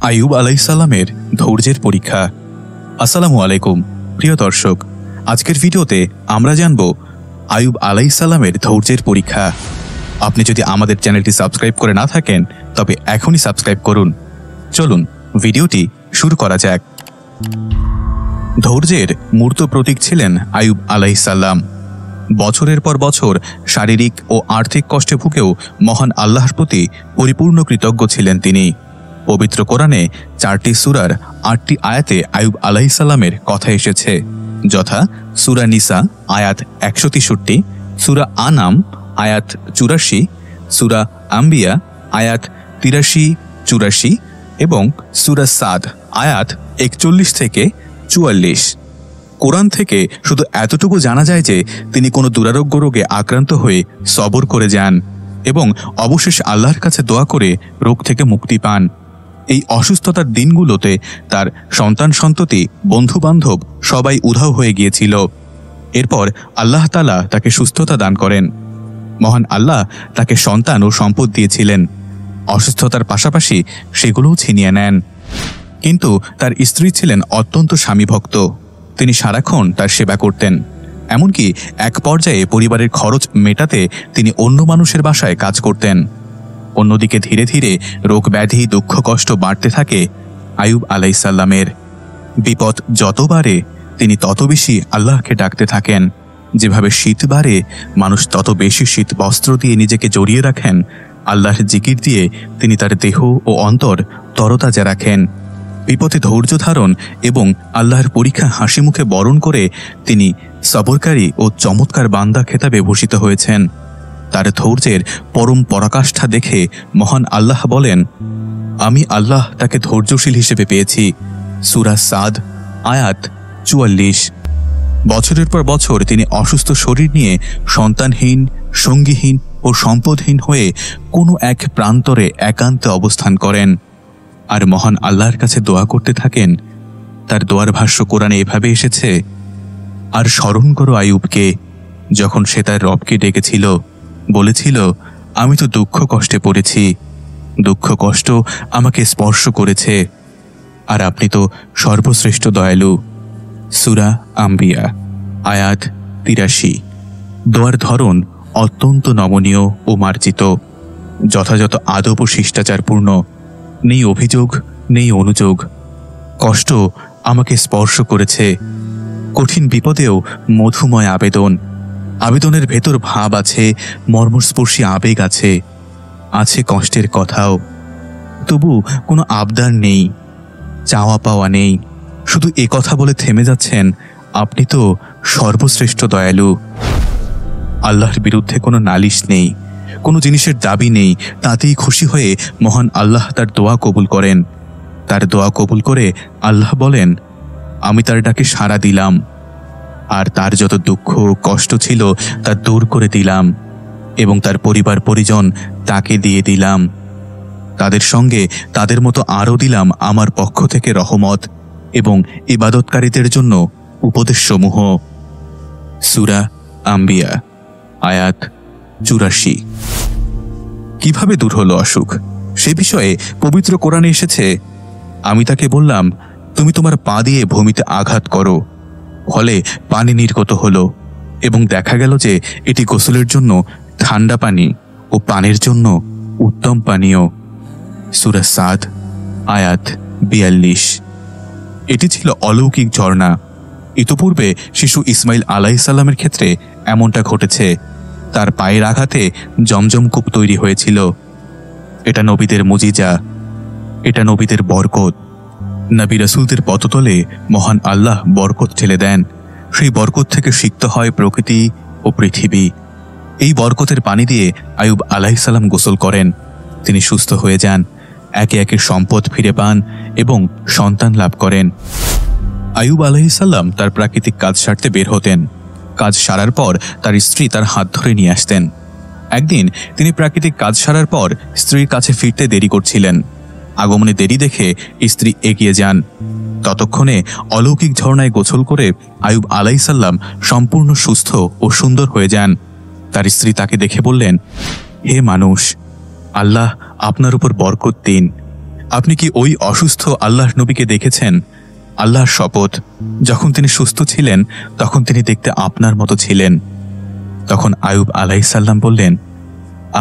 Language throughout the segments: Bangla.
আইয়ুব আলাইহিসসালামের ধৈর্যের পরীক্ষা। আসসালামু আলাইকুম প্রিয় দর্শক, আজকের ভিডিওতে আমরা জানব আইয়ুব আলাইহিসসালামের ধৈর্যের পরীক্ষা। আপনি যদি আমাদের চ্যানেলটি সাবস্ক্রাইব করে না থাকেন তবে এখনই সাবস্ক্রাইব করুন। চলুন ভিডিওটি শুরু করা যাক। ধৈর্যের মূর্ত প্রতীক ছিলেন আইয়ুব আলাইহিসসালাম। বছরের পর বছর শারীরিক ও আর্থিক কষ্টে ভুগেও মহান আল্লাহর প্রতি পরিপূর্ণ কৃতজ্ঞ ছিলেন তিনি। পবিত্র কোরআনে 4টি সূরার 8টি আয়াতে আইয়ুব আলাইহিসসালামের কথা এসেছে, যথা সূরা নিসা আয়াত 163, সূরা আনাম আয়াত 84, সূরা আম্বিয়া আয়াত 83-84 এবং সূরা সাদ আয়াত 41 থেকে 44। কোরআন থেকে শুধু এতটুকু জানা যায় যে তিনি কোনো দুরারোগ্য রোগে আক্রান্ত হয়ে সবর করে যান এবং অবশেষে আল্লাহর কাছে দোয়া করে রোগ থেকে মুক্তি পান। এই অসুস্থতার দিনগুলোতে তার সন্তান সন্ততি, বন্ধু বান্ধব সবাই উধাও হয়ে গিয়েছিল। এরপর আল্লাহ তাআলা তাকে সুস্থতা দান করেন। মহান আল্লাহ তাকে সন্তান ও সম্পদ দিয়েছিলেন। অসুস্থতার পাশাপাশি সেগুলোও ছিনিয়ে নেন। কিন্তু তার স্ত্রী ছিলেন অত্যন্ত স্বামীভক্ত। তিনি সারাক্ষণ তার সেবা করতেন। এমনকি এক পর্যায়ে পরিবারের খরচ মেটাতে তিনি অন্য মানুষের বাসায় কাজ করতেন। অন্যদিকে ধীরে ধীরে রোগ ব্যাধি, দুঃখ কষ্ট বাড়তে থাকে আইয়ুব আলাইহিসসালামের। বিপদ যত বাড়ে তিনি তত বেশি আল্লাহকে ডাকতে থাকেন। যেভাবে শীত বাড়ে মানুষ তত বেশি শীত বস্ত্র দিয়ে নিজেকে জড়িয়ে রাখেন, আল্লাহর জিকির দিয়ে তিনি তার দেহ ও অন্তর তরতাজা রাখেন। বিপদে ধৈর্য ধারণ এবং আল্লাহর পরীক্ষা হাসি মুখে বরণ করে তিনি সবরকারী ও চমৎকার বান্দা খেতাবে ভূষিত হয়েছেন। তার ধৈর্যের পরম পরাকাষ্ঠা দেখে মহান আল্লাহ বলেন, আমি আল্লাহ তাকে ধৈর্যশীল হিসেবে পেয়েছি। সূরা সাদ আয়াত 44। বছরের পর বছর তিনি অসুস্থ শরীর নিয়ে সন্তানহীন, সঙ্গীহীন ও সম্পদহীন হয়ে কোনো এক প্রান্তরে একান্তে অবস্থান করেন আর মহান আল্লাহর কাছে দোয়া করতে থাকেন। তার দোয়ার ভাষ্য কোরআনে এভাবে এসেছে, আর স্মরণ করো আইয়ুবকে, যখন সে তার রবকে ডেকেছিল, বলেছিল, আমি তো দুঃখ কষ্টে পড়েছি, দুঃখ কষ্ট আমাকে স্পর্শ করেছে, আর আপনি তো সর্বশ্রেষ্ঠ দয়ালু। সূরা আম্বিয়া আয়াত 83। দোয়ার ধরন অত্যন্ত নমনীয় ও মার্জিত, যথাযথ আদব ও শিষ্টাচারপূর্ণ। নেই অভিযোগ, নেই অনুযোগ। কষ্ট আমাকে স্পর্শ করেছে, কঠিন বিপদেও মধুময় আবেদন। আবেদনের ভেতর ভাব আছে, মর্মস্পর্শী আবেগ আছে, আছে কষ্টের কথাও। তবু কোনো আবদার নেই, চাওয়া পাওয়া নেই। শুধু এ কথা বলে থেমে যাচ্ছেন, আপনি তো সর্বশ্রেষ্ঠ দয়ালু। আল্লাহর বিরুদ্ধে কোনো নালিশ নেই, কোনো জিনিসের দাবি নেই। তাতেই খুশি হয়ে মহান আল্লাহ তার দোয়া কবুল করেন। তার দোয়া কবুল করে আল্লাহ বলেন, আমি তার ডাকে সাড়া দিলাম আর তার যত দুঃখ কষ্ট ছিল তা দূর করে দিলাম এবং তার পরিবার পরিজন তাকে দিয়ে দিলাম। তাদের সঙ্গে তাদের মতো আরও দিলাম আমার পক্ষ থেকে রহমত এবং ইবাদতকারীদের জন্য উপদেশসমূহ। সূরা আম্বিয়া আয়াত 84। কিভাবে দূর হলো অসুখ সে বিষয়ে পবিত্র কোরআনে এসেছে, আমি তাকে বললাম, তুমি তোমার পা দিয়ে ভূমিতে আঘাত করো, ফলে পানি নির্গত হলো এবং দেখা গেল যে এটি গোসলের জন্য ঠান্ডা পানি ও পানের জন্য উত্তম পানীয়। সূরা সাদ আয়াত 42। এটি ছিল অলৌকিক ঝর্ণা। ইতোপূর্বে শিশু ইসমাইল আলাইহিসসালামের ক্ষেত্রে এমনটা ঘটেছে। তার পায়ের আঘাতে জমজম কূপ তৈরি হয়েছিল। এটা নবীদের মুজিজা, এটা নবীদের বরকত। নবী রাসূলদের পদতলে মহান আল্লাহ বরকত ঠেলে দেন। সেই বরকত থেকে সিক্ত হয় প্রকৃতি ও পৃথিবী। এই বরকতের পানি দিয়ে আইয়ুব আলাইহিসসালাম গোসল করেন। তিনি সুস্থ হয়ে যান, একে একে সম্পদ ফিরে পান এবং সন্তান লাভ করেন। আইয়ুব আলাইহিসসালাম তার প্রাকৃতিক কাজ সারতে বের হতেন। কাজ সারার পর তার স্ত্রী তার হাত ধরে নিয়ে আসতেন। একদিন তিনি প্রাকৃতিক কাজ সারার পর স্ত্রীর কাছে ফিরতে দেরি করছিলেন। আগমনে দেরি দেখে স্ত্রী এগিয়ে যান। ততক্ষণে অলৌকিক ঝর্ণায় গোসল করে আইয়ুব আলাইহিসসালাম সম্পূর্ণ সুস্থ ও সুন্দর হয়ে যান। তার স্ত্রী তাকে দেখে বললেন, হে মানুষ, আল্লাহ আপনার উপর বরকত দিন। আপনি কি ওই অসুস্থ আল্লাহর নবীকে দেখেছেন? আল্লাহর শপথ, যখন তিনি সুস্থ ছিলেন তখন তিনি দেখতে আপনার মতো ছিলেন। তখন আয়ুব আলাইহিসসালাম বললেন,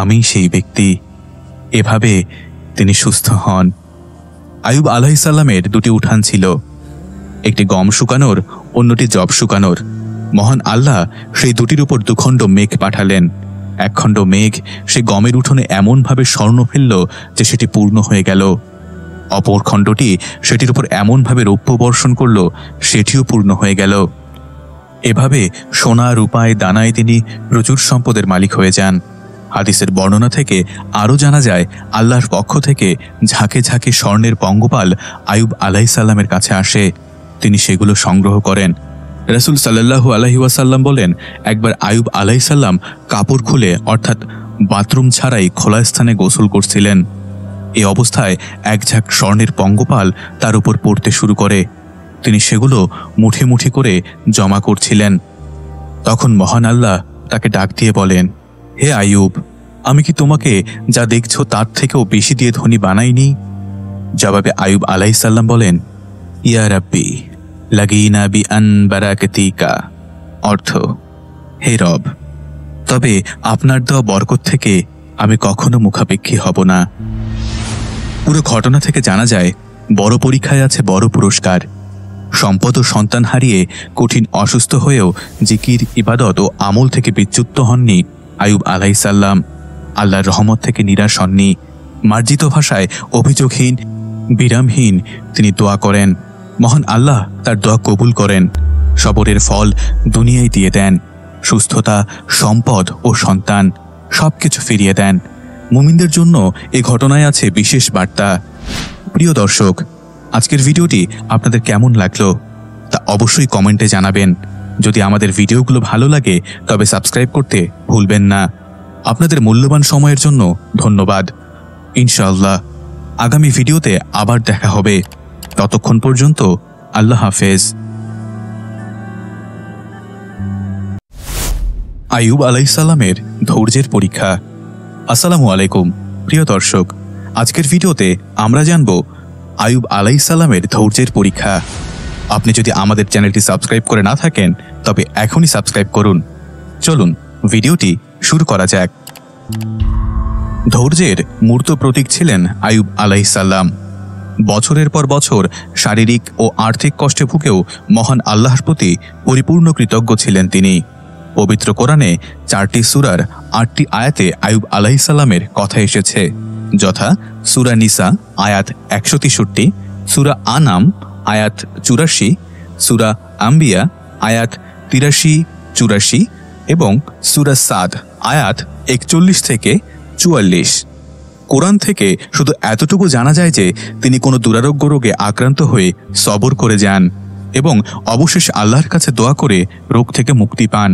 আমি সেই ব্যক্তি। এভাবে তিনি সুস্থ হন। আয়ুব আলাইহিসসালামের দুটি উঠান ছিল, একটি গম শুকানোর, অন্যটি জব শুকানোর। মহান আল্লাহ সেই দুটির উপর দুখণ্ড মেঘ পাঠালেন। এক খণ্ড মেঘ সে গমের উঠোনে এমনভাবে স্বর্ণ ফেলল যে সেটি পূর্ণ হয়ে গেল। অপর খণ্ডটি সেটির উপর এমনভাবে রৌপ্য বর্ষণ করল, সেটিও পূর্ণ হয়ে গেল। এভাবে সোনা রূপায় দানায় তিনি প্রচুর সম্পদের মালিক হয়ে যান। হাদিসের বর্ণনা থেকে আরও জানা যায়, আল্লাহর পক্ষ থেকে ঝাঁকে ঝাঁকে স্বর্ণের পঙ্গপাল আয়ুব আলাইহিসসালামের কাছে আসে। তিনি সেগুলো সংগ্রহ করেন। রাসূল সাল্লাল্লাহু আলাইহি ওয়াসাল্লাম বলেন, একবার আয়ুব আলাইহিসসালাম কাপড় খুলে, অর্থাৎ বাথরুম ছাড়াই খোলা স্থানে গোসল করছিলেন। এই অবস্থায় এক ঝাঁক স্বর্ণের পঙ্গপাল তার উপর পড়তে শুরু করে। তিনি সেগুলো মুঠে মুঠে করে জমা করছিলেন। তখন মহান আল্লাহ তাকে ডাক দিয়ে বলেন, হে আয়ুব, আমি কি তোমাকে যা দেখছো তার থেকেও বেশি দিয়ে ধনী বানাইনি? জবাবে আয়ুব আলাইহিসসালাম বলেন, ইয়া রাব্বি লাগিনা বি আন বারাকাতিকা, অর্থ, হে রব, তবে আপনার দেওয়া বরকত থেকে আমি কখনো মুখাপেক্ষী হব না। পুরো ঘটনা থেকে জানা যায়, বড় পরীক্ষায় আছে বড় পুরস্কার। সম্পদ ও সন্তান হারিয়ে কঠিন অসুস্থ হয়েও জিকির, ইবাদত ও আমল থেকে বিচ্যুত হননি আয়ুব আলাইহিসসালাম। আল্লাহর রহমত থেকে নিরাশ হননি। মার্জিত ভাষায় অভিযোগহীন, বিরামহীন তিনি দোয়া করেন। মহান আল্লাহ তার দোয়া কবুল করেন। সবরের ফল দুনিয়ায় দিয়ে দেন। সুস্থতা, সম্পদ ও সন্তান সবকিছু ফিরিয়ে দেন। মুমিনদের জন্য এ ঘটনায় আছে বিশেষ বার্তা। প্রিয় দর্শক, আজকের ভিডিওটি আপনাদের কেমন লাগলো তা অবশ্যই কমেন্টে জানাবেন। যদি আমাদের ভিডিওগুলো ভালো লাগে তবে সাবস্ক্রাইব করতে ভুলবেন না। আপনাদের মূল্যবান সময়ের জন্য ধন্যবাদ। ইনশাআল্লাহ আগামী ভিডিওতে আবার দেখা হবে। ততক্ষণ পর্যন্ত আল্লাহ হাফেজ। আয়ুব আলাইহিসসালামের ধৈর্যের পরীক্ষা। আসসালামু আলাইকুম প্রিয় দর্শক, আজকের ভিডিওতে আমরা জানব আয়ুব আলাইহিসসালামের ধৈর্যের পরীক্ষা। আপনি যদি আমাদের চ্যানেলটি সাবস্ক্রাইব করে না থাকেন তবে এখনই সাবস্ক্রাইব করুন। চলুন ভিডিওটি শুরু করা যাক। ধৈর্যের মূর্ত প্রতীক ছিলেন আয়ুব আলাইহিসসালাম। বছরের পর বছর শারীরিক ও আর্থিক কষ্টে ভুগেও মহান আল্লাহর প্রতি পরিপূর্ণ কৃতজ্ঞ ছিলেন তিনি। পবিত্র কোরআনে 4টি সূরার 8টি আয়াতে আয়ুব আলাইহিসসালামের কথা এসেছে, যথা সূরা নিসা আয়াত 163, সূরা আনাম আয়াত 84, সূরা আম্বিয়া আয়াত 83-84 এবং সূরা সাদ আয়াত 41 থেকে 44। কোরআন থেকে শুধু এতটুকু জানা যায় যে তিনি কোনো দুরারোগ্য রোগে আক্রান্ত হয়ে সবর করে যান এবং অবশেষে আল্লাহর কাছে দোয়া করে রোগ থেকে মুক্তি পান।